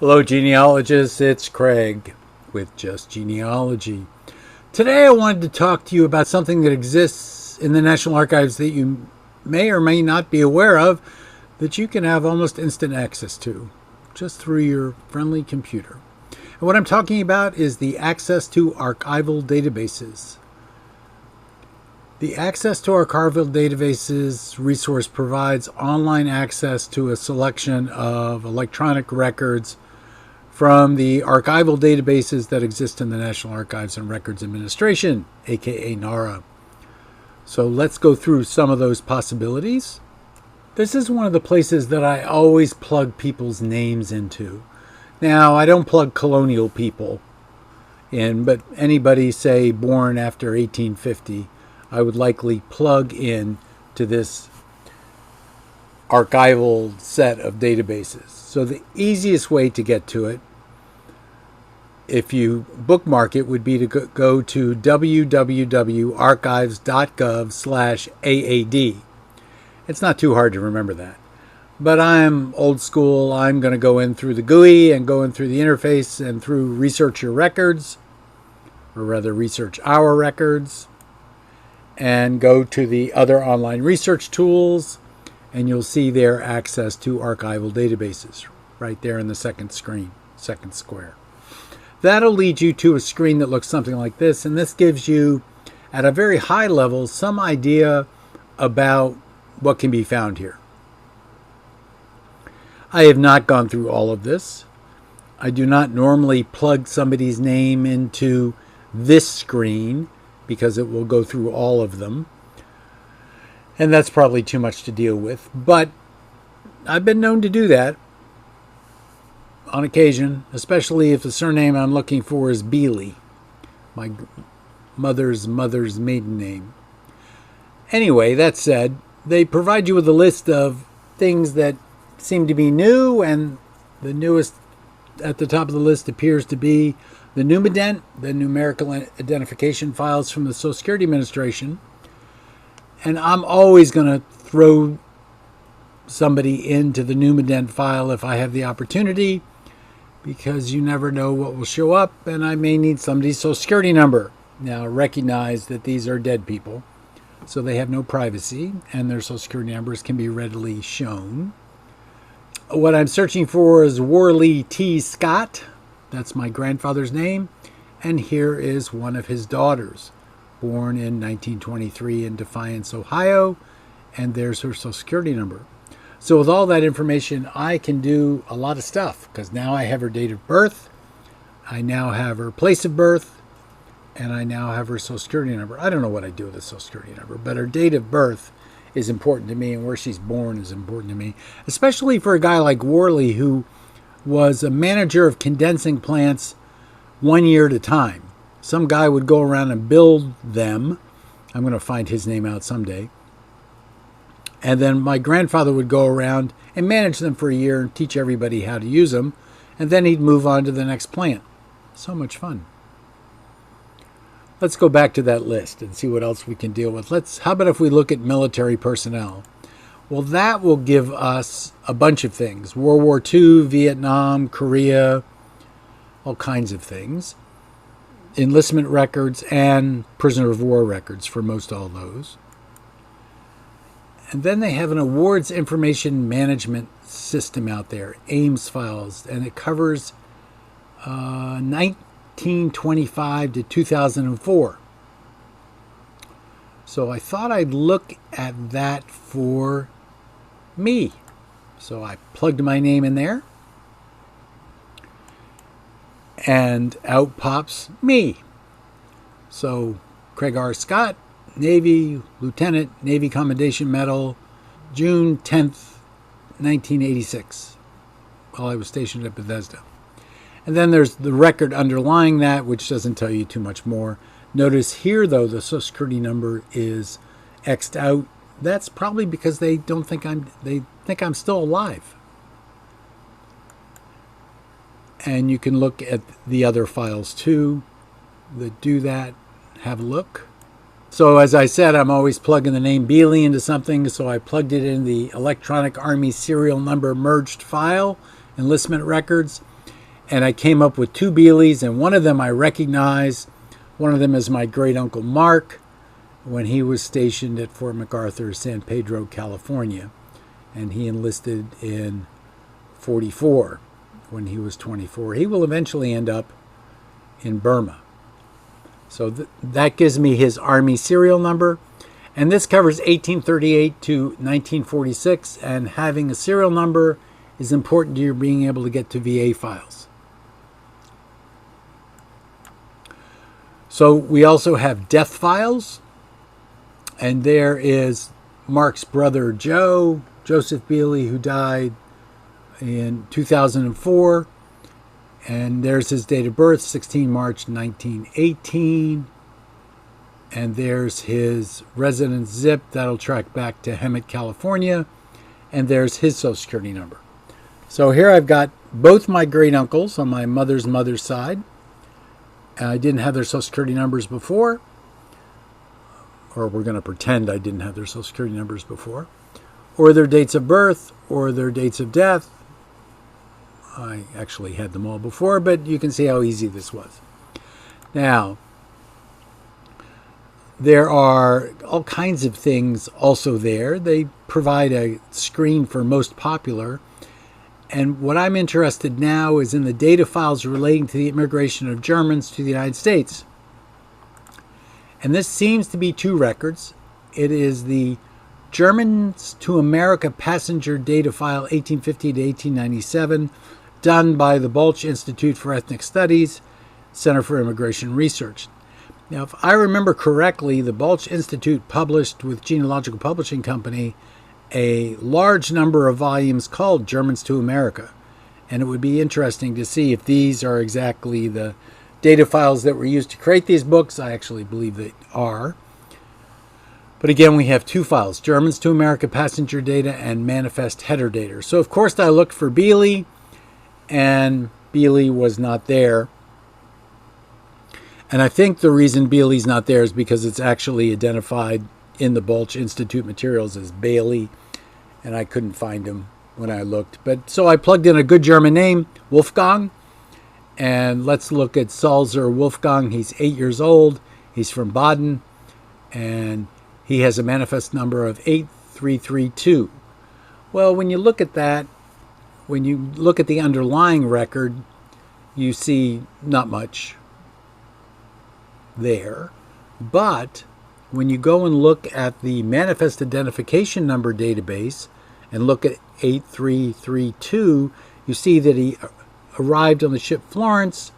Hello, genealogists. It's Craig with Just Genealogy. Today I wanted to talk to you about something that exists in the National Archives that you may or may not be aware of, that you can have almost instant access to just through your friendly computer. And what I'm talking about is the access to archival databases. The Access to Archival Databases resource provides online access to a selection of electronic records from the archival databases that exist in the National Archives and Records Administration, aka NARA. So let's go through some of those possibilities. This is one of the places that I always plug people's names into. Now, I don't plug colonial people in, but anybody, say, born after 1850, I would likely plug in to this archival set of databases. So the easiest way to get to it, if you bookmark it, would be to go to www.archives.gov/AAD. It's not too hard to remember that. But I'm old school. I'm going to go in through the GUI and go in through the interface and through Research Your Records, or rather Research Our Records, and go to the other online research tools, and you'll see there access to archival databases right there in the second screen, second square. That'll lead you to a screen that looks something like this, and this gives you, at a very high level, some idea about what can be found here. I have not gone through all of this. I do not normally plug somebody's name into this screen because it will go through all of them. And that's probably too much to deal with. But I've been known to do that on occasion, especially if the surname I'm looking for is Beely, my mother's maiden name. Anyway, that said, they provide you with a list of things that seem to be new, and the newest at the top of the list appears to be the NUMIDENT, the numerical identification files from the Social Security Administration. And I'm always going to throw somebody into the NUMIDENT file if I have the opportunity, because you never know what will show up, and I may need somebody's Social Security number. Now, recognize that these are dead people, so they have no privacy, and their Social Security numbers can be readily shown. What I'm searching for is Worley T. Scott. That's my grandfather's name. And here is one of his daughters, born in 1923 in Defiance, Ohio. And there's her Social Security number. So with all that information, I can do a lot of stuff, because now I have her date of birth, I now have her place of birth, and I now have her Social Security number. I don't know what I do with the Social Security number, but her date of birth is important to me, and where she's born is important to me, especially for a guy like Worley, who was a manager of condensing plants 1 year at a time. Some guy would go around and build them. I'm going to find his name out someday. And then my grandfather would go around and manage them for a year and teach everybody how to use them. And then he'd move on to the next plant. So much fun. Let's go back to that list and see what else we can deal with. How about if we look at military personnel? Well, that will give us a bunch of things. World War II, Vietnam, Korea, all kinds of things. Enlistment records and prisoner of war records for most all those. And then they have an awards information management system out there, AIMS files, and it covers 1925 to 2004. So I thought I'd look at that for me. So I plugged my name in there, and out pops me. So Craig R. Scott, Navy, Lieutenant, Navy Commendation Medal, June 10th, 1986, while I was stationed at Bethesda. And then there's the record underlying that, which doesn't tell you too much more. Notice here, though, the Social Security number is X'd out. That's probably because they think I'm still alive. And you can look at the other files too that do that. Have a look. So as I said, I'm always plugging the name Beely into something, so I plugged it in the Electronic Army Serial Number Merged file, enlistment records. And I came up with two Bealeys, and one of them I recognize. One of them is my great uncle Mark, when he was stationed at Fort MacArthur, San Pedro, California. And he enlisted in 44 when he was 24. He will eventually end up in Burma. So that gives me his Army serial number. And this covers 1838 to 1946. And having a serial number is important to your being able to get to VA files. So we also have death files. And there is Mark's brother Joe, Joseph Bealey, who died in 2004. And there's his date of birth, 16 March 1918. And there's his residence zip. That'll track back to Hemet, California. And there's his Social Security number. So here I've got both my great uncles on my mother's side. I didn't have their Social Security numbers before. Or we're going to pretend I didn't have their Social Security numbers before. Or their dates of birth, or their dates of death. I actually had them all before, but you can see how easy this was. Now, there are all kinds of things also there. They provide a screen for most popular. And what I'm interested now is in the data files relating to the immigration of Germans to the United States. And this seems to be two records. It is the Germans to America passenger data file 1850 to 1897, done by the Balch Institute for Ethnic Studies, Center for Immigration Research. Now, if I remember correctly, the Balch Institute published with Genealogical Publishing Company a large number of volumes called Germans to America. And it would be interesting to see if these are exactly the data files that were used to create these books. I actually believe they are. But again, we have two files, Germans to America passenger data and manifest header data. So of course I looked for Bealey, and Bealey was not there. And I think the reason Bealey's not there is because it's actually identified in the Balch Institute materials as Bailey, and I couldn't find him when I looked. But so I plugged in a good German name, Wolfgang, and let's look at Salzer Wolfgang. He's 8 years old. He's from Baden, and he has a manifest number of 8332. Well, when you look at that, when you look at the underlying record, you see not much there. But when you go and look at the manifest identification number database and look at 8332, you see that he arrived on the ship Florence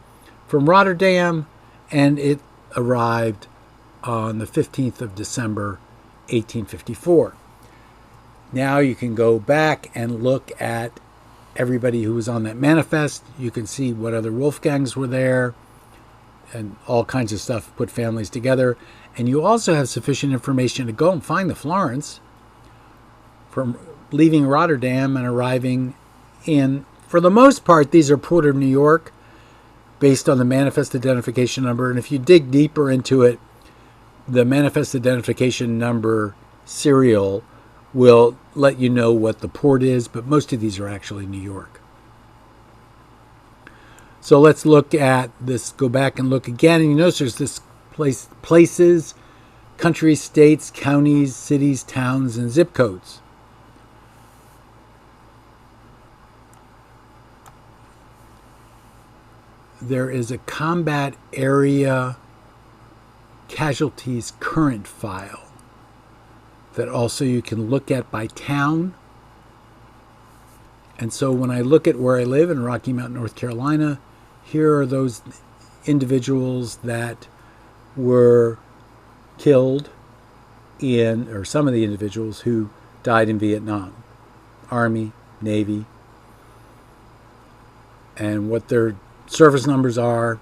from Rotterdam, and it arrived on the 15th of December, 1854. Now you can go back and look at everybody who was on that manifest. You can see what other Wolfgangs were there and all kinds of stuff, put families together. And you also have sufficient information to go and find the Florence from leaving Rotterdam and arriving in, for the most part, these are Port of New York based on the manifest identification number. And if you dig deeper into it, the manifest identification number serial will let you know what the port is, but most of these are actually New York. So let's look at this, go back and look again, and you notice there's this places, countries, states, counties, cities, towns, and zip codes. There is a combat area casualties current file that also you can look at by town. And so when I look at where I live in Rocky Mount, North Carolina, here are those individuals that were killed in, or some of the individuals who died in Vietnam, Army, Navy, and what their service numbers are,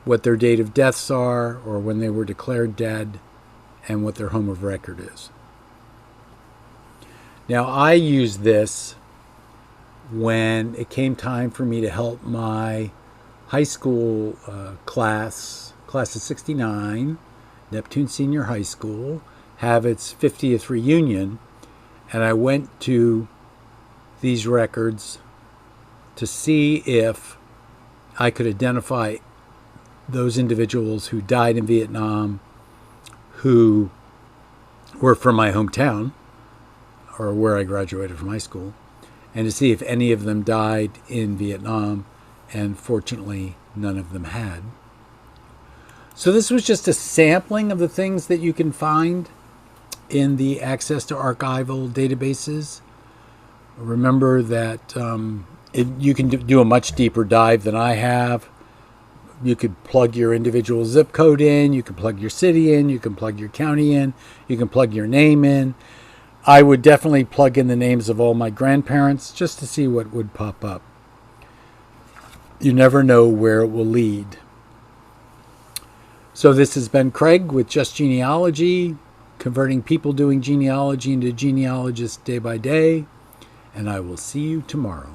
what their date of deaths are, or when they were declared dead, and what their home of record is. Now, I used this when it came time for me to help my high school class of 69, Neptune Senior High School, have its 50th reunion. And I went to these records to see if I could identify those individuals who died in Vietnam who were from my hometown or where I graduated from high school, and to see if any of them died in Vietnam, and fortunately none of them had. So this was just a sampling of the things that you can find in the Access to Archival Databases. Remember that you can do a much deeper dive than I have. You could plug your individual zip code in, you can plug your city in, you can plug your county in, you can plug your name in. I would definitely plug in the names of all my grandparents just to see what would pop up. You never know where it will lead. So this has been Craig with Just Genealogy, converting people doing genealogy into genealogists day by day, and I will see you tomorrow.